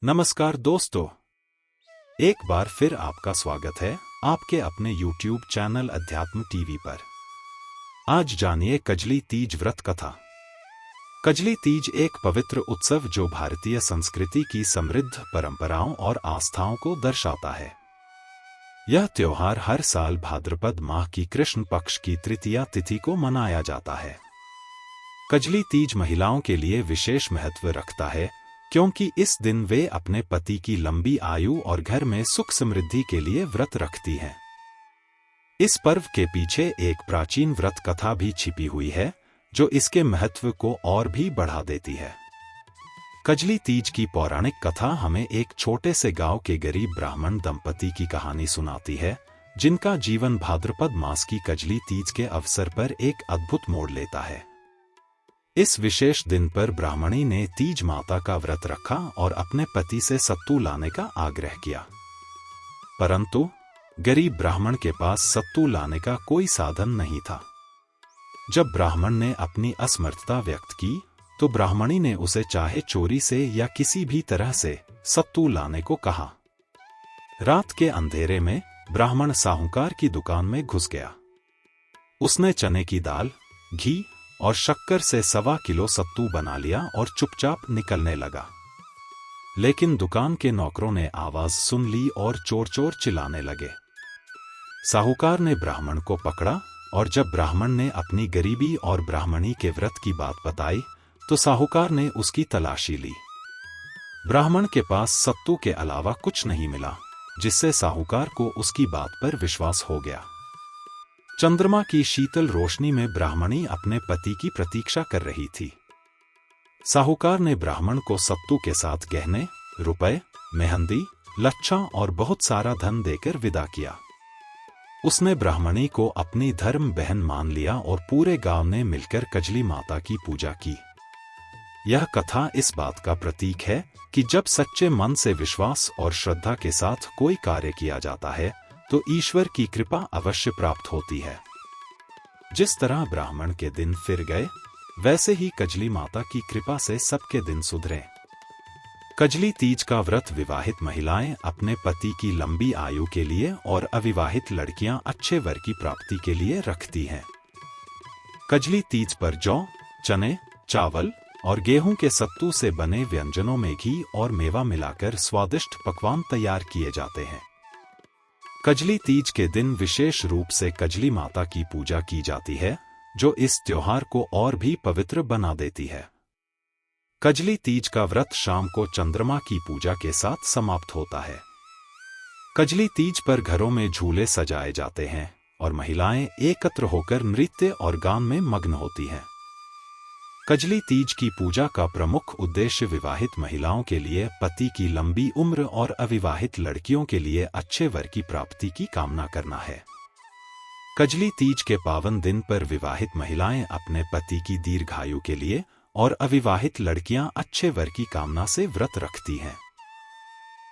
नमस्कार दोस्तों, एक बार फिर आपका स्वागत है आपके अपने YouTube चैनल अध्यात्म टीवी पर। आज जानिए कजली तीज व्रत कथा। कजली तीज एक पवित्र उत्सव जो भारतीय संस्कृति की समृद्ध परंपराओं और आस्थाओं को दर्शाता है। यह त्योहार हर साल भाद्रपद माह की कृष्ण पक्ष की तृतीया तिथि को मनाया जाता है। कजली तीज महिलाओं के लिए विशेष महत्व रखता है क्योंकि इस दिन वे अपने पति की लंबी आयु और घर में सुख समृद्धि के लिए व्रत रखती हैं। इस पर्व के पीछे एक प्राचीन व्रत कथा भी छिपी हुई है जो इसके महत्व को और भी बढ़ा देती है। कजली तीज की पौराणिक कथा हमें एक छोटे से गांव के गरीब ब्राह्मण दंपति की कहानी सुनाती है, जिनका जीवन भाद्रपद मास की कजली तीज के अवसर पर एक अद्भुत मोड़ लेता है। इस विशेष दिन पर ब्राह्मणी ने तीज माता का व्रत रखा और अपने पति से सत्तू लाने का आग्रह किया, परंतु गरीब ब्राह्मण के पास सत्तू लाने का कोई साधन नहीं था। जब ब्राह्मण ने अपनी असमर्थता व्यक्त की तो ब्राह्मणी ने उसे चाहे चोरी से या किसी भी तरह से सत्तू लाने को कहा। रात के अंधेरे में ब्राह्मण साहूकार की दुकान में घुस गया। उसने चने की दाल, घी और शक्कर से 1.25 किलो सत्तू बना लिया और चुपचाप निकलने लगा। लेकिन दुकान के नौकरों ने आवाज सुन ली और चोर चोर चिल्लाने लगे। साहूकार ने ब्राह्मण को पकड़ा और जब ब्राह्मण ने अपनी गरीबी और ब्राह्मणी के व्रत की बात बताई तो साहूकार ने उसकी तलाशी ली। ब्राह्मण के पास सत्तू के अलावा कुछ नहीं मिला, जिससे साहूकार को उसकी बात पर विश्वास हो गया। चंद्रमा की शीतल रोशनी में ब्राह्मणी अपने पति की प्रतीक्षा कर रही थी। साहूकार ने ब्राह्मण को सत्तू के साथ गहने, रुपए, मेहंदी, लच्छा और बहुत सारा धन देकर विदा किया। उसने ब्राह्मणी को अपनी धर्म बहन मान लिया और पूरे गांव ने मिलकर कजली माता की पूजा की। यह कथा इस बात का प्रतीक है कि जब सच्चे मन से विश्वास और श्रद्धा के साथ कोई कार्य किया जाता है तो ईश्वर की कृपा अवश्य प्राप्त होती है। जिस तरह ब्राह्मण के दिन फिर गए, वैसे ही कजली माता की कृपा से सबके दिन सुधरे। कजली तीज का व्रत विवाहित महिलाएं अपने पति की लंबी आयु के लिए और अविवाहित लड़कियां अच्छे वर की प्राप्ति के लिए रखती हैं। कजली तीज पर जौ, चने, चावल और गेहूं के सत्तू से बने व्यंजनों में घी और मेवा मिलाकर स्वादिष्ट पकवान तैयार किए जाते हैं। कजली तीज के दिन विशेष रूप से कजली माता की पूजा की जाती है, जो इस त्योहार को और भी पवित्र बना देती है। कजली तीज का व्रत शाम को चंद्रमा की पूजा के साथ समाप्त होता है। कजली तीज पर घरों में झूले सजाए जाते हैं और महिलाएं एकत्र होकर नृत्य और गान में मग्न होती हैं। कजली तीज की पूजा का प्रमुख उद्देश्य विवाहित महिलाओं के लिए पति की लंबी उम्र और अविवाहित लड़कियों के लिए अच्छे वर की प्राप्ति की कामना करना है। कजली तीज के पावन दिन पर विवाहित महिलाएं अपने पति की दीर्घायु के लिए और अविवाहित लड़कियां अच्छे वर की कामना से व्रत रखती हैं।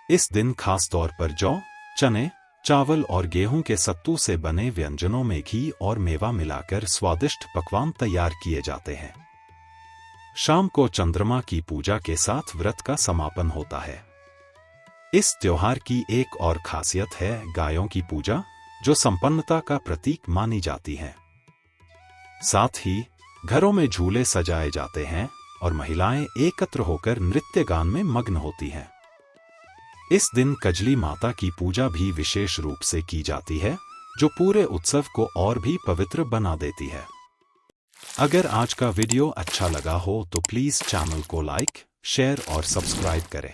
इस दिन खास तौर पर जौ, चने, चावल और गेहूं के सत्तू से बने व्यंजनों में घी और मेवा मिलाकर स्वादिष्ट पकवान तैयार किए जाते हैं। शाम को चंद्रमा की पूजा के साथ व्रत का समापन होता है। इस त्योहार की एक और खासियत है गायों की पूजा, जो संपन्नता का प्रतीक मानी जाती है। साथ ही घरों में झूले सजाए जाते हैं और महिलाएं एकत्र होकर नृत्य गान में मग्न होती हैं। इस दिन कजली माता की पूजा भी विशेष रूप से की जाती है, जो पूरे उत्सव को और भी पवित्र बना देती है। अगर आज का वीडियो अच्छा लगा हो तो प्लीज चैनल को लाइक, शेयर और सब्सक्राइब करें।